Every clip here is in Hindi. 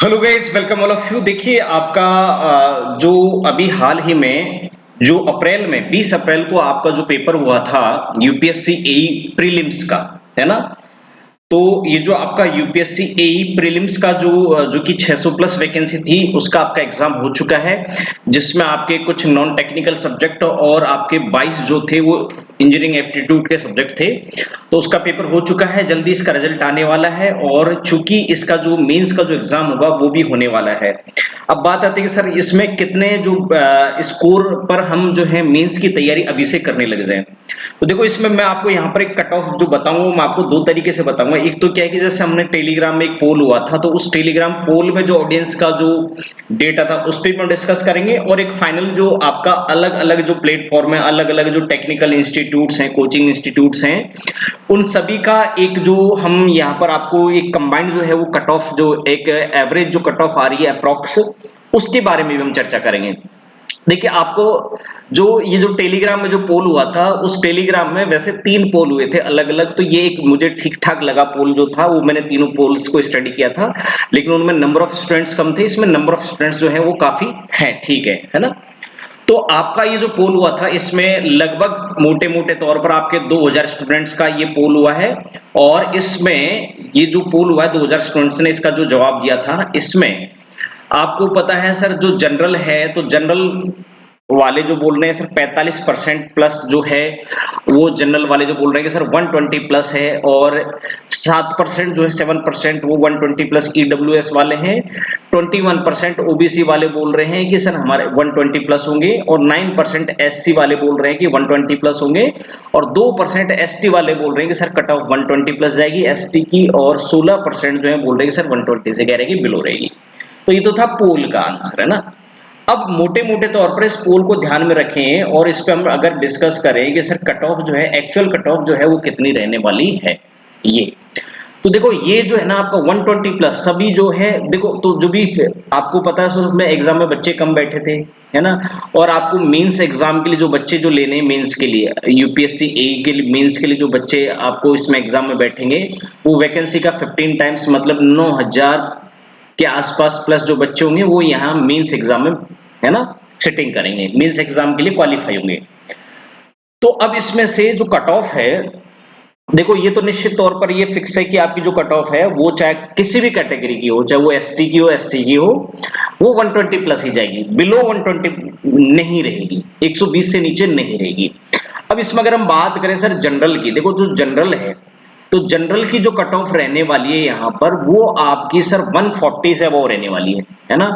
Hello guys, welcome all of you. देखिए आपका जो अभी हाल ही में जो अप्रैल में 20 अप्रैल को आपका जो पेपर हुआ था यूपीएससी एई प्रीलिम्स का, है ना। तो ये जो आपका यूपीएससी एई प्रीलिम्स का जो कि 600 प्लस वैकेंसी थी उसका आपका एग्जाम हो चुका है, जिसमें आपके कुछ नॉन टेक्निकल सब्जेक्ट और आपके 22 जो थे वो इंजीनियरिंग एप्टीट्यूड के सब्जेक्ट थे। तो उसका पेपर हो चुका है, जल्दी इसका रिजल्ट आने वाला है और चूंकि इसका जो मेंस का जो एग्जाम होगा वो भी होने वाला है। अब बात आती है कि सर इसमें कितने जो स्कोर पर हम जो है मेंस की तैयारी अभी से करने लग जाएं। तो देखो इसमें मैं आपको यहाँ पर एक कट ऑफ जो बताऊंगा मैं आपको दो तरीके से बताऊंगा। एक तो क्या है कि जैसे हमने टेलीग्राम में एक पोल हुआ था, तो उस टेलीग्राम पोल में जो ऑडियंस का जो डेटा था उस पर हम डिस्कस करेंगे, और एक फाइनल जो आपका अलग अलग जो प्लेटफॉर्म है, अलग अलग जो टेक्निकल इंस्टीट्यूट्स हैं, कोचिंग इंस्टीट्यूट्स हैं, उन सभी का एक जो हम यहाँ पर आपको एक कंबाइंड जो है वो कट ऑफ जो एक एवरेज जो कट ऑफ आ रही है अप्रोक्स, उसके बारे में भी हम चर्चा करेंगे। देखिए आपको ये जो टेलीग्राम में जो पोल हुआ था, उस टेलीग्राम में वैसे 3 पोल हुए थे अलग अलग। तो ये एक मुझे ठीक ठाक लगा पोल जो था, वो मैंने तीनों पोल्स को स्टडी किया था, लेकिन उनमें नंबर ऑफ स्टूडेंट्स कम थे, इसमें नंबर ऑफ स्टूडेंट्स जो है वो काफी है, ठीक है ना। तो आपका ये जो पोल हुआ था इसमें लगभग मोटे मोटे तौर पर आपके 2000 स्टूडेंट्स का ये पोल हुआ है, और इसमें ये जो पोल हुआ है 2000 स्टूडेंट्स ने इसका जो जवाब दिया था, इसमें आपको पता है सर जो जनरल है, तो जनरल वाले जो बोल रहे हैं सर 45% प्लस जो है, वो जनरल वाले जो बोल रहे हैं कि सर 120 प्लस है, और 7% जो है 7% वो 120 प्लस ईडब्ल्यूएस वाले हैं। 21% ओबीसी वाले बोल रहे हैं कि सर हमारे 120 प्लस होंगे, और 9% एससी वाले बोल रहे हैं कि 120 प्लस होंगे, और 2% एसटी वाले बोल रहे हैं कि सर कट ऑफ 120 प्लस जाएगी एसटी की, और 16% जो है बोल रहे हैं कि सर 120 से कह रहे हैं कि बिलो रहेगी। तो ये तो था पोल का आंसर, है ना। अब मोटे मोटे तौर पर इस पोल को ध्यान में रखें और इस पे हम अगर डिस्कस करें कि सर कट ऑफ जो है, एक्चुअल कट ऑफ जो है वो कितनी रहने वाली है। ये तो देखो ये जो है ना आपका 120 प्लस सभी जो है, देखो तो जो भी आपको पता है सर उसमें एग्जाम में बच्चे कम बैठे थे, है ना। और आपको मेंस एग्जाम के लिए जो बच्चे जो लेने मेंस के लिए यूपीएससी ए के लिए मेंस के लिए जो बच्चे आपको इसमें एग्जाम में बैठेंगे, वो वैकेंसी का 15 टाइम्स मतलब 9000 के आसपास प्लस जो बच्चे होंगे वो यहाँ मेंस एग्जाम में, है ना, सिटिंग करेंगे, मेंस एग्जाम के लिए क्वालिफाई होंगे। तो अब इसमें से जो कट ऑफ है, देखो ये तो निश्चित तौर पर ये फिक्स है कि आपकी जो कट ऑफ है वो चाहे किसी भी कैटेगरी की हो, चाहे वो एसटी की हो एससी की हो, वो 120 प्लस ही जाएगी, बिलो 120 नहीं रहेगी, 120 से नीचे नहीं रहेगी। अब इसमें अगर हम बात करें सर जनरल की, देखो जो जनरल है, तो जनरल की जो कट ऑफ रहने वाली है यहाँ पर वो आपकी सर 140 से वो रहने वाली है ना।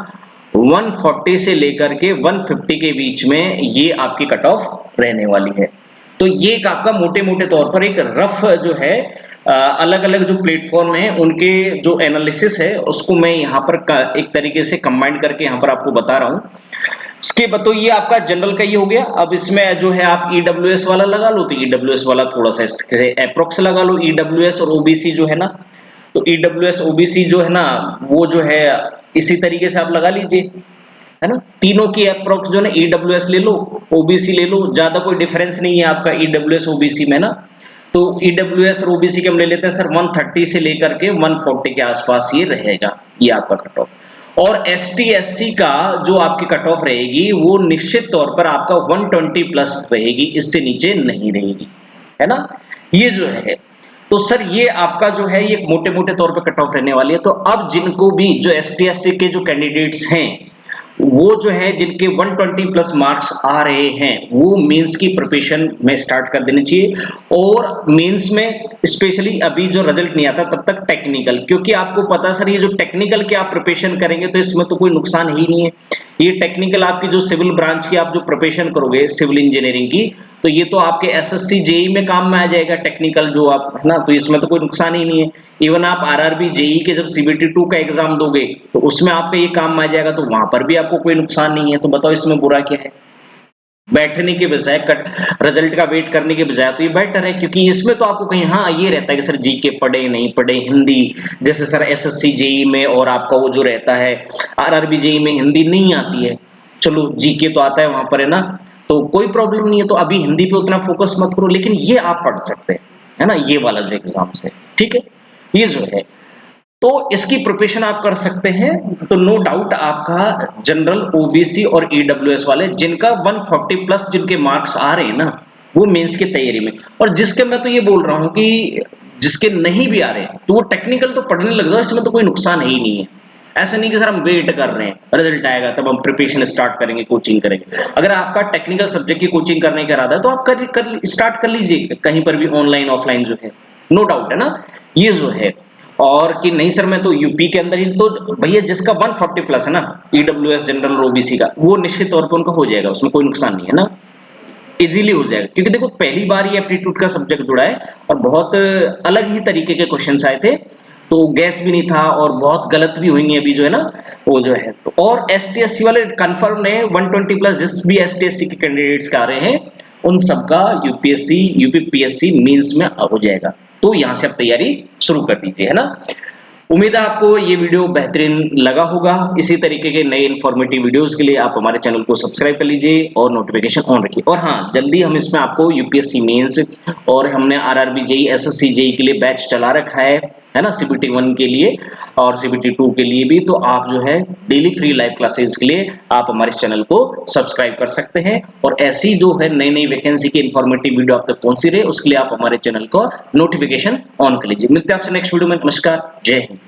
140 से लेकर के 150 के बीच में ये आपकी कट ऑफ रहने वाली है। तो ये एक आपका मोटे मोटे तौर पर एक रफ जो है अलग अलग जो प्लेटफॉर्म है उनके जो एनालिसिस है उसको मैं यहाँ पर एक तरीके से कंबाइन करके यहाँ पर आपको बता रहा हूँ। इसके बाद तो ये आपका जनरल का ये हो गया। अब इसमें जो है आप ईडब्ल्यूएस वाला लगा लो, तो ईडब्ल्यूएस वाला थोड़ा सा इसके अप्रोक्स लगा लो, ईडब्ल्यूएस और ओबीसी जो है ना, तो ईडब्ल्यूएस ओबीसी जो है ना वो जो है इसी तरीके से आप लगा लीजिए, है ना। तीनों की अप्रोक्स जो है ईडब्ल्यूएस ले लो, ओबीसी ले लो, ज्यादा कोई डिफरेंस नहीं है आपका ईडब्ल्यूएस ओबीसी में ना। तो ईडब्ल्यूएस और ओबीसी के हम ले लेते हैं सर 130 से लेकर के 140 के आसपास ये रहेगा, ये आपका कट ऑफ। और एसटी एससी का जो आपकी कट ऑफ रहेगी वो निश्चित तौर पर आपका 120 प्लस रहेगी, इससे नीचे नहीं रहेगी, है ना। ये जो है तो सर ये आपका जो है ये मोटे मोटे तौर पर कट ऑफ रहने वाली है। तो अब जिनको भी जो एसटी एससी के जो कैंडिडेट्स हैं वो जो है जिनके 120 प्लस मार्क्स आ रहे हैं वो मेंस की प्रिपरेशन में स्टार्ट कर देनी चाहिए। और मेंस में स्पेशली अभी जो रिजल्ट नहीं आता तब तक टेक्निकल, क्योंकि आपको पता सर ये जो टेक्निकल की आप प्रिपरेशन करेंगे तो इसमें तो कोई नुकसान ही नहीं है। ये टेक्निकल आपकी जो सिविल ब्रांच की आप जो प्रिपरेशन करोगे सिविल इंजीनियरिंग की, तो ये तो आपके एसएससी जेई में काम में आ जाएगा टेक्निकल जो आप, है ना, तो इसमें तो कोई नुकसान ही नहीं है। इवन आप आरआरबी जेई के जब सीबीटी 2 का एग्जाम दोगे तो उसमें आपका ये काम में आ जाएगा, तो वहां पर भी आपको कोई नुकसान नहीं है। तो बताओ इसमें बुरा क्या है। बैठने के बजाय कट रिजल्ट का वेट करने के बजाय तो ये बेटर है, क्योंकि इसमें तो आपको कहीं हाँ ये रहता है कि सर जीके पढ़े नहीं पढ़े, हिंदी जैसे सर एसएससी जेई में और आपका वो जो रहता है आरआरबी जेई में हिंदी नहीं आती है, चलो जीके तो आता है वहां पर, है ना, तो कोई प्रॉब्लम नहीं है। तो अभी हिंदी पे उतना फोकस मत करो, लेकिन ये आप पढ़ सकते हैं, है ना, ये वाला जो एग्जाम है, ठीक है, ये जो है। तो इसकी प्रिपरेशन आप कर सकते हैं। तो नो डाउट आपका जनरल, ओबीसी और ईडब्ल्यूएस वाले जिनका 140 प्लस जिनके मार्क्स आ रहे हैं ना, वो मेंस की तैयारी में, और जिसके मैं तो ये बोल रहा हूं कि जिसके नहीं भी आ रहे तो वो टेक्निकल तो पढ़ने लग जाओ, इसमें तो कोई नुकसान ही नहीं है। ऐसा नहीं कि सर हम वेट कर रहे हैं रिजल्ट आएगा तब हम प्रिपरेशन स्टार्ट करेंगे, कोचिंग करेंगे। अगर आपका टेक्निकल सब्जेक्ट की कोचिंग करने का इरादा है तो आप स्टार्ट कर लीजिए कहीं पर भी, ऑनलाइन ऑफलाइन जो है, नो डाउट है ना, ये जो है। और कि नहीं सर मैं तो यूपी के अंदर ही, तो भैया जिसका 140 प्लस है ना, ईडब्ल्यूएस जनरल और ओबीसी का, वो निश्चित तौर पर उनका हो जाएगा, उसमें कोई नुकसान नहीं है ना, इजीली हो जाएगा। क्योंकि देखो पहली बार ये एप्टीट्यूड का सब्जेक्ट जुड़ा है और बहुत अलग ही तरीके के क्वेश्चंस आए थे, तो गैस भी नहीं था और बहुत गलत भी हुई अभी जो है ना, वो जो है। तो और एसटी एससी वाले कंफर्म ने 120 प्लस जिस भी एसटी एससी के कैंडिडेट्स का आ रहे हैं, उन सबका यूपीएससी यूपीपीएससी मेंस में हो जाएगा। तो यहां से आप तैयारी शुरू कर दीजिए, है ना। उम्मीद है आपको ये वीडियो बेहतरीन लगा होगा। इसी तरीके के नए इन्फॉर्मेटिव वीडियोस के लिए आप हमारे चैनल को सब्सक्राइब कर लीजिए और नोटिफिकेशन ऑन रखिए। और हाँ, जल्दी हम इसमें आपको यूपीएससी मेंस और हमने आरआरबी जेई एसएससी जेई के लिए बैच चला रखा है ना, सीबीटी 1 के लिए और सीबीटी 2 के लिए भी। तो आप जो है डेली फ्री लाइव क्लासेस के लिए आप हमारे चैनल को सब्सक्राइब कर सकते हैं, और ऐसी जो है नई नई वैकेंसी की इन्फॉर्मेटिव वीडियो आप तक पहुंची रहे उसके लिए आप हमारे चैनल को नोटिफिकेशन ऑन कर लीजिए। मिलते हैं आपसे नेक्स्ट वीडियो में। नमस्कार, जय हिंद।